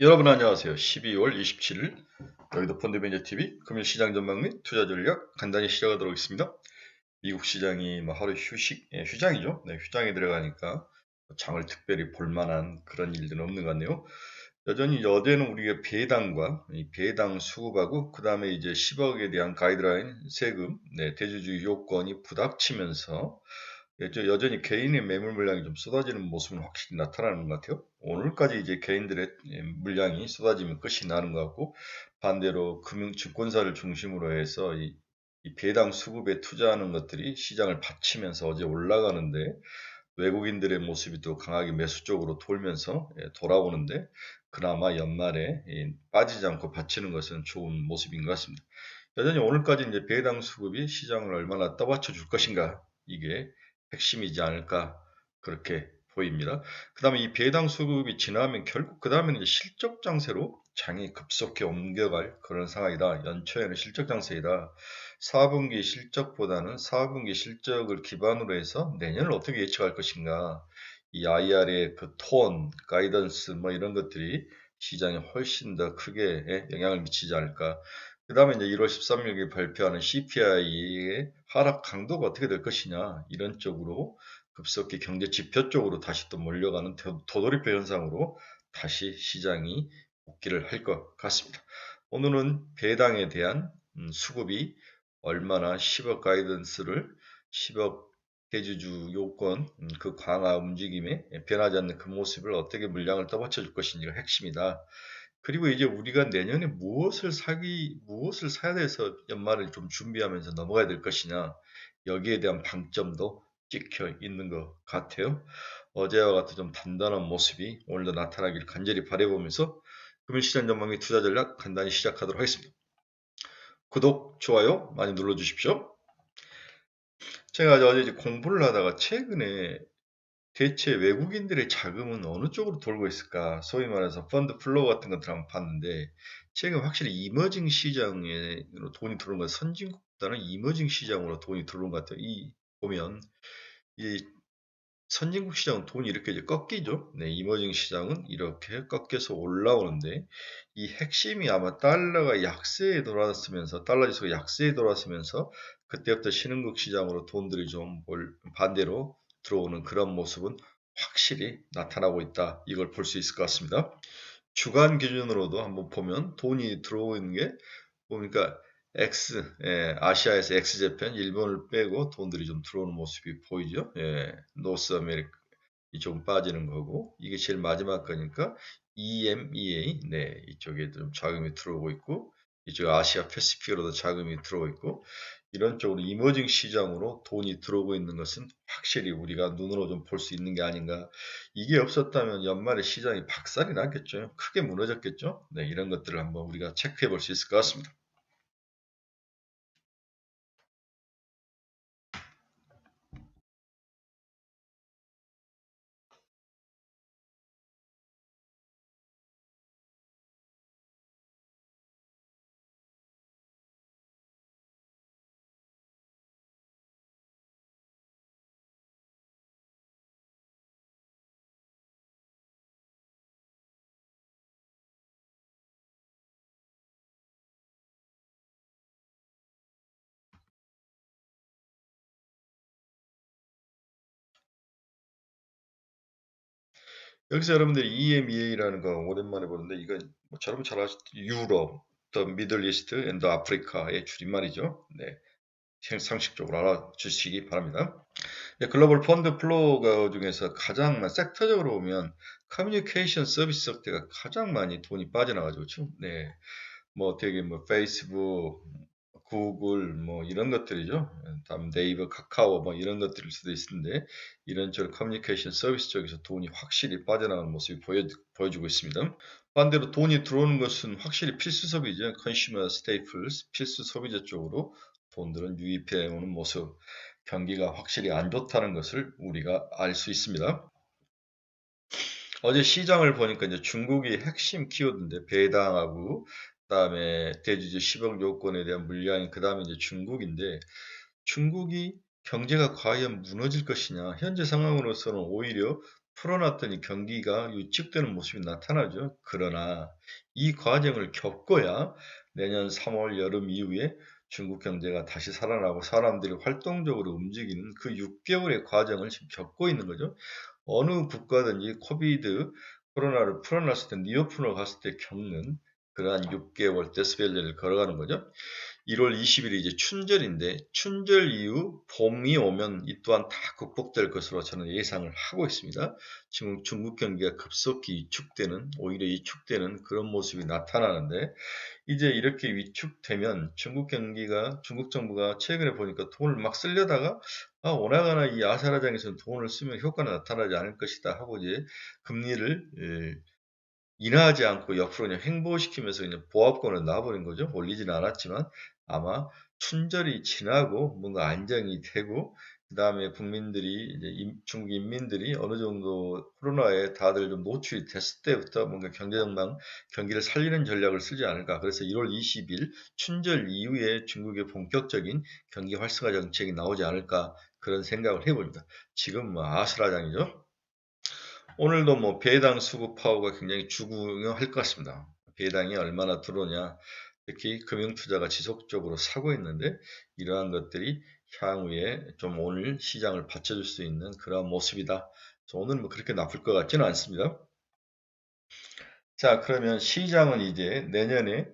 여러분 안녕하세요. 12월 27일 여기도 펀드매니아TV 금융시장 전망 및 투자 전략 간단히 시작하도록 하겠습니다. 미국 시장이 하루 휴장이죠. 네, 휴장에 들어가니까 장을 특별히 볼만한 그런 일들은 없는 것 같네요. 여전히 어제는 우리가 배당과 이 배당 수급하고 그 다음에 이제 10억에 대한 가이드라인 세금, 대주주 요건이 부닥치면서 여전히 개인의 매물 물량이 좀 쏟아지는 모습은 확실히 나타나는 것 같아요. 오늘까지 이제 개인들의 물량이 쏟아지면 끝이 나는 것 같고, 반대로 증권사를 중심으로 해서 이 배당 수급에 투자하는 것들이 시장을 받치면서 어제 올라가는데, 외국인들의 모습이 또 강하게 매수 쪽으로 돌면서 돌아오는데, 그나마 연말에 빠지지 않고 받치는 것은 좋은 모습인 것 같습니다. 여전히 오늘까지 이제 배당 수급이 시장을 얼마나 떠받쳐 줄 것인가, 이게 핵심이지 않을까 그렇게 보입니다. 그 다음에 이 배당 수급이 지나면 결국 그 다음에는 실적 장세로 장이 급속히 옮겨갈 그런 상황이다. 연초에는 실적 장세이다. 4분기 실적보다는 4분기 실적을 기반으로 해서 내년을 어떻게 예측할 것인가. 이 IR의 그 톤, 가이던스 이런 것들이 시장에 훨씬 더 크게 영향을 미치지 않을까. 그 다음에 이제 1월 13일에 발표하는 CPI의 하락 강도가 어떻게 될 것이냐, 이런 쪽으로 급속히 경제 지표 쪽으로 다시 또 몰려가는 도돌이표 현상으로 다시 시장이 복귀를 할 것 같습니다. 오늘은 배당에 대한 수급이 얼마나 10억 가이던스를 10억 대주주 요건 그 강화 움직임에 변하지 않는 그 모습을 어떻게 물량을 떠받쳐 줄 것인지가 핵심이다. 그리고 이제 우리가 내년에 무엇을 사야 돼서 연말을 좀 준비하면서 넘어가야 될 것이냐, 여기에 대한 방점도 찍혀 있는 것 같아요. 어제와 같은 좀 단단한 모습이 오늘도 나타나길 간절히 바라보면서 금융시장 전망 및 투자 전략 간단히 시작하도록 하겠습니다. 구독, 좋아요 많이 눌러주십시오. 제가 어제 이제 공부를 하다가 최근에 대체 외국인들의 자금은 어느 쪽으로 돌고 있을까? 소위 말해서 펀드 플로우 같은 것들을 한번 봤는데, 최근 확실히 이머징 시장으로 돈이 들어오는 것, 선진국보다는 이머징 시장으로 돈이 들어오는 것 같아요. 보면, 이 선진국 시장은 돈이 이렇게 이제 꺾이죠. 네, 이머징 시장은 이렇게 꺾여서 올라오는데, 이 핵심이 아마 달러가 약세에 돌아서면서, 달러 지수가 약세에 돌아서면서, 그때부터 신흥국 시장으로 돈들이 좀 반대로 들어오는 그런 모습은 확실히 나타나고 있다. 이걸 볼 수 있을 것 같습니다. 주간 기준으로도 한번 보면 돈이 들어오는 게 보니까 아시아에서 X재팬, 일본을 빼고 돈들이 좀 들어오는 모습이 보이죠. 노스 아메리카 이쪽은 빠지는 거고, 이게 제일 마지막 거니까 EMEA, 이쪽에 좀 자금이 들어오고 있고, 이쪽 아시아 패시픽으로도 자금이 들어오고 있고, 이런 쪽으로 이머징 시장으로 돈이 들어오고 있는 것은 확실히 우리가 눈으로 좀 볼 수 있는 게 아닌가. 이게 없었다면 연말에 시장이 박살이 났겠죠. 크게 무너졌겠죠. 이런 것들을 한번 우리가 체크해 볼 수 있을 것 같습니다. 여기서 여러분들이 EMEA라는 거 오랜만에 보는데, 이건 여러분 잘 아시죠? 유럽, 더 미들 이스트 앤더 아프리카의 줄임말이죠. 상식적으로 알아주시기 바랍니다. 글로벌 펀드 플로우 중에서 가장 섹터적으로 보면 커뮤니케이션 서비스 sektor가 가장 많이 돈이 빠져나가죠. 그렇죠? 되게 페이스북, 구글 이런 것들이죠. 다음 네이버, 카카오 이런 것들일 수도 있는데, 이런 쪽 커뮤니케이션 서비스 쪽에서 돈이 확실히 빠져나가는 모습이 보여주고 있습니다. 반대로 돈이 들어오는 것은 확실히 필수 소비죠. 컨슈머 스테이플스, 필수 소비자 쪽으로 돈들은 유입해 오는 모습, 경기가 확실히 안 좋다는 것을 우리가 알 수 있습니다. 어제 시장을 보니까 이제 중국이 핵심 키워드인데, 배당하고 그다음에 대주주 10억 요건에 대한 물량이, 그다음에 이제 중국인데, 중국이 경제가 과연 무너질 것이냐. 현재 상황으로서는 오히려 풀어놨더니 경기가 위축되는 모습이 나타나죠. 그러나 이 과정을 겪어야 내년 3월 여름 이후에 중국 경제가 다시 살아나고 사람들이 활동적으로 움직이는 그 6개월의 과정을 지금 겪고 있는 거죠. 어느 국가든지 코비드 코로나를 풀어놨을 때 니오픈을 갔을 때 겪는 그러한 6개월 데스밸리를 걸어가는 거죠. 1월 20일이 이제 춘절인데 춘절 이후 봄이 오면 이 또한 다 극복될 것으로 저는 예상을 하고 있습니다. 지금 중국 경기가 급속히 위축되는 오히려 위축되는 그런 모습이 나타나는데 이제 이렇게 위축되면 중국 정부가 최근에 보니까 돈을 막 쓰려다가 오나가나 이 아사라장에서는 돈을 쓰면 효과가 나타나지 않을 것이다 하고 이제 금리를 인하하지 않고 옆으로 그냥 횡보시키면서 그냥 보합권을 놔버린 거죠. 올리지는 않았지만 아마 춘절이 지나고 뭔가 안정이 되고 그 다음에 국민들이 이제 중국 인민들이 어느 정도 코로나에 다들 좀 노출이 됐을 때부터 뭔가 경기를 살리는 전략을 쓰지 않을까. 그래서 1월 20일 춘절 이후에 중국의 본격적인 경기 활성화 정책이 나오지 않을까 그런 생각을 해봅니다. 지금 뭐 아수라장이죠. 오늘도 뭐 배당 수급 파워가 굉장히 중요할 것 같습니다. 배당이 얼마나 들어오냐, 특히 금융투자가 지속적으로 사고 있는데 이러한 것들이 향후에 좀 오늘 시장을 받쳐줄 수 있는 그런 모습이다. 오늘 뭐 그렇게 나쁠 것 같지는 않습니다. 자, 그러면 시장은 이제 내년에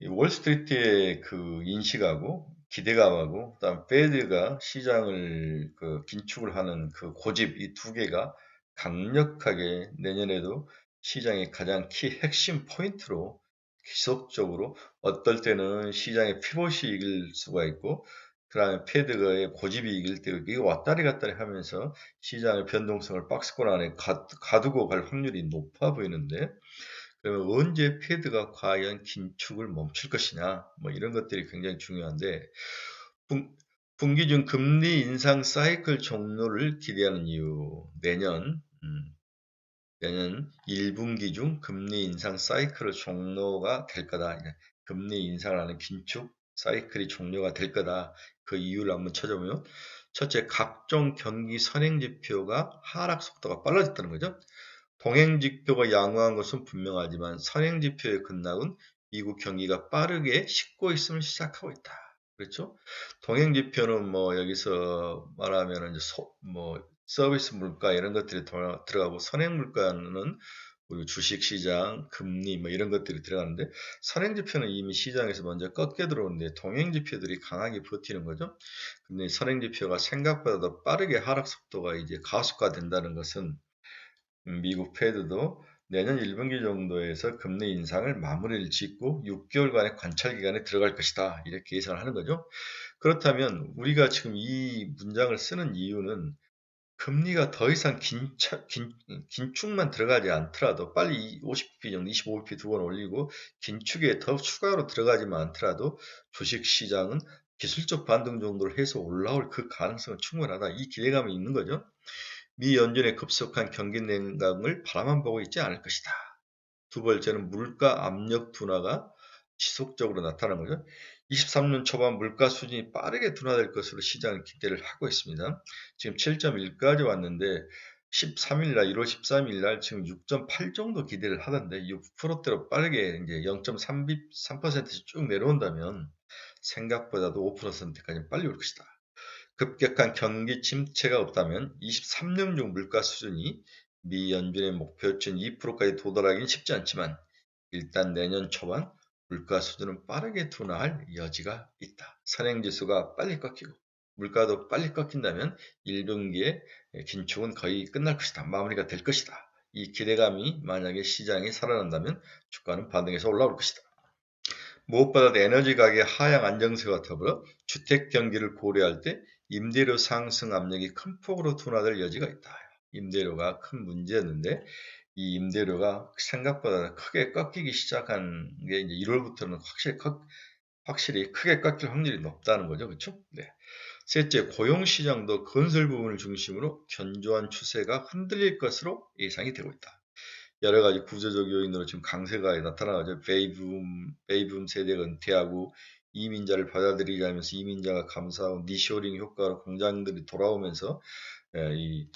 월스트리트의 그 인식하고 기대감하고 그다음 페드가 시장을 그 긴축을 하는 그 고집 이 두 개가 강력하게 내년에도 시장의 가장 키 핵심 포인트로 지속적으로 어떨 때는 시장의 피봇이 이길 수가 있고 그다음에 페드가의 고집이 이길 때 이게 왔다리 갔다리 하면서 시장의 변동성을 박스권 안에 가두고 갈 확률이 높아 보이는데 그러면 언제 패드가 과연 긴축을 멈출 것이냐, 뭐 이런 것들이 굉장히 중요한데, 분기 중 금리 인상 사이클 종료를 기대하는 이유, 내년 1분기 중 금리 인상 사이클 종료가 될 거다. 금리 인상을 하는 긴축 사이클이 종료가 될 거다. 그 이유를 한번 찾아보면, 첫째, 각종 경기 선행 지표가 하락 속도가 빨라졌다는 거죠. 동행 지표가 양호한 것은 분명하지만 선행 지표의 급락은 미국 경기가 빠르게 식고 있음을 시작하고 있다. 그렇죠? 동행 지표는 뭐 여기서 말하면 이제 뭐 서비스 물가 이런 것들이 들어가고 선행 물가는 우리 주식 시장, 금리 뭐 이런 것들이 들어가는데 선행 지표는 이미 시장에서 먼저 꺾여 들어오는데 동행 지표들이 강하게 버티는 거죠. 근데 선행 지표가 생각보다 더 빠르게 하락 속도가 이제 가속화된다는 것은 미국 페드도 내년 1분기 정도에서 금리 인상을 마무리를 짓고 6개월간의 관찰 기간에 들어갈 것이다. 이렇게 예상을 하는 거죠. 그렇다면 우리가 지금 이 문장을 쓰는 이유는 금리가 더 이상 긴축만 들어가지 않더라도 빨리 50bp 정도, 25bp 두 번 올리고 긴축에 더 추가로 들어가지만 않더라도 주식시장은 기술적 반등 정도를 해서 올라올 그 가능성은 충분하다. 이 기대감이 있는 거죠. 미 연준의 급속한 경기 냉각을 바라만 보고 있지 않을 것이다. 두 번째는 물가 압력 둔화가 지속적으로 나타나는 거죠. 23년 초반 물가 수준이 빠르게 둔화될 것으로 시장은 기대를 하고 있습니다. 지금 7.1까지 왔는데 13일 날 1월 13일 날 지금 6.8 정도 기대를 하던데 6%대로 빠르게 이제 0.3%씩 쭉 내려온다면 생각보다도 5%까지 빨리 올 것이다. 급격한 경기 침체가 없다면 23년 중 물가 수준이 미 연준의 목표치인 2%까지 도달하기는 쉽지 않지만 일단 내년 초반 물가 수준은 빠르게 둔화할 여지가 있다. 선행지수가 빨리 꺾이고 물가도 빨리 꺾인다면 1분기에 긴축은 거의 끝날 것이다. 마무리가 될 것이다. 이 기대감이 만약에 시장이 살아난다면 주가는 반등해서 올라올 것이다. 무엇보다도 에너지 가격 하향 안정세와 더불어 주택 경기를 고려할 때 임대료 상승 압력이 큰 폭으로 둔화될 여지가 있다. 임대료가 큰 문제였는데 이 임대료가 생각보다 크게 꺾이기 시작한 게 이제 1월부터는 확실히 크게 꺾일 확률이 높다는 거죠. 그렇죠? 네. 셋째, 고용 시장도 건설 부분을 중심으로 견조한 추세가 흔들릴 것으로 예상이 되고 있다. 여러 가지 구조적 요인으로 지금 강세가 나타나죠. 베이붐 세대가 은퇴하고 이민자를 받아들이자면서 이민자가 감사하고 니쇼링 효과로 공장들이 돌아오면서 이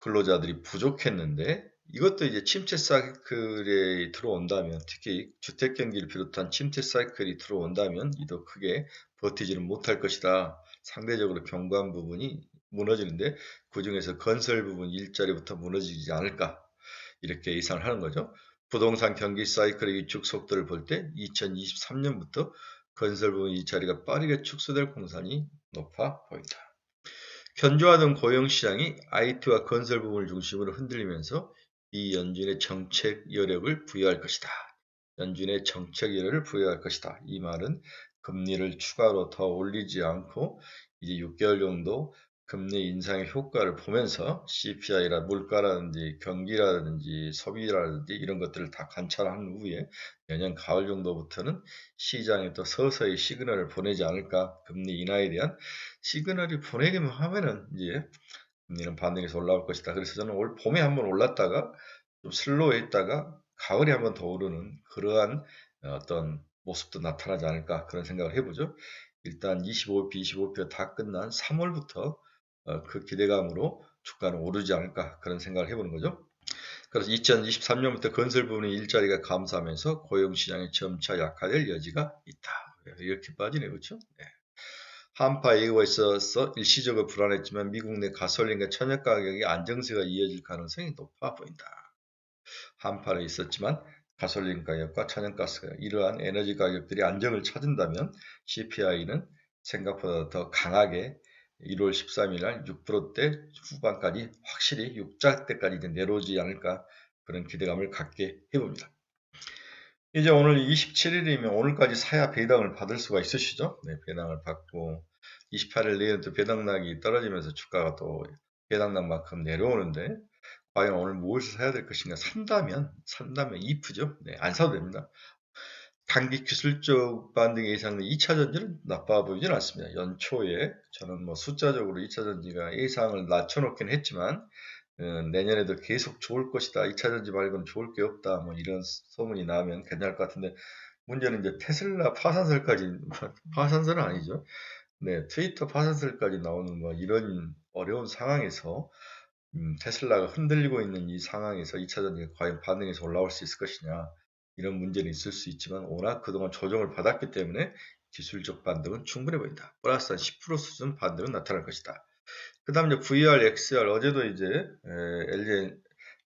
근로자들이 부족했는데 이것도 이제 침체 사이클에 들어온다면 특히 주택 경기를 비롯한 침체 사이클이 들어온다면 이도 크게 버티지는 못할 것이다. 상대적으로 견고한 부분이 무너지는데 그중에서 건설 부분 일자리부터 무너지지 않을까 이렇게 예상을 하는 거죠. 부동산 경기 사이클의 위축 속도를 볼 때 2023년부터 건설 부분 일자리가 빠르게 축소될 공산이 높아 보인다. 견조하던 고용시장이 IT와 건설 부분을 중심으로 흔들리면서 이 연준의 정책 여력을 부여할 것이다. 연준의 정책 여력을 부여할 것이다. 이 말은 금리를 추가로 더 올리지 않고 이제 6개월 정도 금리 인상의 효과를 보면서 CPI라 물가라든지 경기라든지 소비라든지 이런 것들을 다 관찰한 후에 내년 가을 정도부터는 시장에 또 서서히 시그널을 보내지 않을까. 금리 인하에 대한 시그널이 보내기만 하면은 이제 금리는 반등해서 올라올 것이다. 그래서 저는 올 봄에 한번 올랐다가 좀 슬로우했다가 가을에 한번 더 오르는 그러한 어떤 모습도 나타나지 않을까 그런 생각을 해보죠. 일단 25p, 25p가 다 끝난 3월부터 그 기대감으로 주가는 오르지 않을까 그런 생각을 해보는 거죠. 그래서 2023년부터 건설 부분의 일자리가 감소하면서 고용시장이 점차 약화될 여지가 있다. 이렇게 빠지네요. 그렇죠? 네. 한파 예고가 있어서 일시적으로 불안했지만 미국 내 가솔린과 천연 가격의 안정세가 이어질 가능성이 높아 보인다. 한파는 있었지만 가솔린 가격과 천연가스 이러한 에너지 가격들이 안정을 찾은다면 CPI는 생각보다 더 강하게 1월 13일 날 6%대 후반까지 확실히 6자대까지 내려오지 않을까 그런 기대감을 갖게 해봅니다. 이제 오늘 27일이면 오늘까지 사야 배당을 받을 수가 있으시죠? 네, 배당을 받고 28일 내일은 또 배당락이 떨어지면서 주가가 또 배당락만큼 내려오는데 과연 오늘 무엇을 사야 될 것인가? 산다면 IF죠. 네, 안 사도 됩니다. 단기 기술적 반등이 예상된 2차전지는 나빠 보이진 않습니다. 연초에 저는 뭐 숫자적으로 2차전지가 예상을 낮춰놓긴 했지만 내년에도 계속 좋을 것이다. 2차전지 말고는 좋을 게 없다. 뭐 이런 소문이 나면 괜찮을 것 같은데 문제는 이제 테슬라 파산설까지 파산설은 아니죠. 네, 트위터 파산설까지 나오는 뭐 이런 어려운 상황에서 테슬라가 흔들리고 있는 이 상황에서 2차전지가 과연 반등해서 올라올 수 있을 것이냐 이런 문제는 있을 수 있지만 워낙 그동안 조정을 받았기 때문에 기술적 반등은 충분해 보인다. 플러스 한 10% 수준 반등은 나타날 것이다. 그 다음 이제 VR, XR 어제도 이제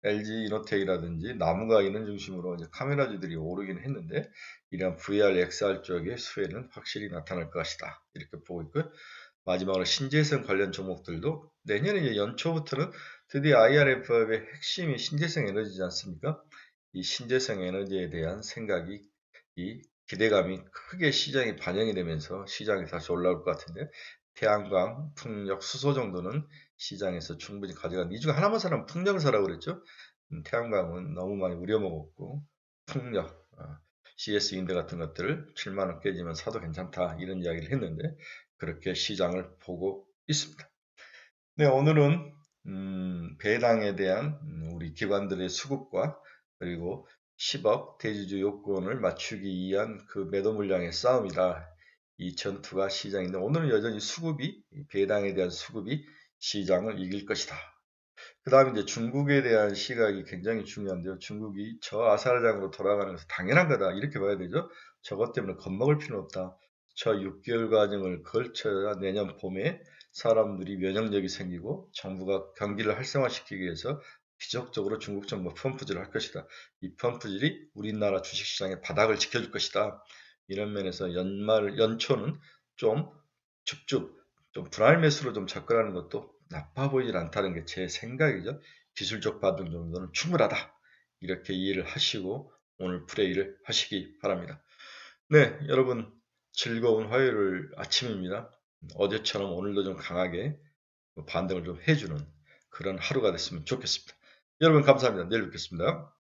LG 이노텍이라든지 나무가 있는 중심으로 이제 카메라주들이 오르긴 했는데 이러한 VR, XR 쪽의 수혜는 확실히 나타날 것이다. 이렇게 보고 있고 마지막으로 신재생 관련 종목들도 내년에 이제 연초부터는 드디어 IRF의 핵심이 신재생 에너지지 않습니까? 이 신재생 에너지에 대한 생각이 이 기대감이 크게 시장에 반영이 되면서 시장이 다시 올라올 것 같은데 태양광, 풍력, 수소 정도는 시장에서 충분히 가져간 이 중에 하나만 사라면 풍력을 사라고 그랬죠. 태양광은 너무 많이 우려먹었고 풍력, CS 인데 같은 것들을 7만원 깨지면 사도 괜찮다 이런 이야기를 했는데 그렇게 시장을 보고 있습니다. 네, 오늘은 배당에 대한 우리 기관들의 수급과 그리고 10억 대주주 요건을 맞추기 위한 그 매도 물량의 싸움이다. 이 전투가 시장인데 오늘은 여전히 수급이 배당에 대한 수급이 시장을 이길 것이다. 그 다음에 이제 중국에 대한 시각이 굉장히 중요한데요. 중국이 저 아사르장으로 돌아가는 것은 당연한 거다. 이렇게 봐야 되죠. 저것 때문에 겁먹을 필요는 없다. 저 6개월 과정을 걸쳐야 내년 봄에 사람들이 면역력이 생기고 정부가 경기를 활성화시키기 위해서 기적적으로 중국 정부가 펌프질을 할 것이다. 이 펌프질이 우리나라 주식시장의 바닥을 지켜줄 것이다. 이런 면에서 연초는 좀 줍줍 좀 분할 매수로 좀 접근하는 것도 나빠 보이질 않다는 게 제 생각이죠. 기술적 반등 정도는 충분하다. 이렇게 이해를 하시고 오늘 플레이를 하시기 바랍니다. 네, 여러분 즐거운 화요일 아침입니다. 어제처럼 오늘도 좀 강하게 반등을 좀 해주는 그런 하루가 됐으면 좋겠습니다. 여러분 감사합니다. 내일 뵙겠습니다.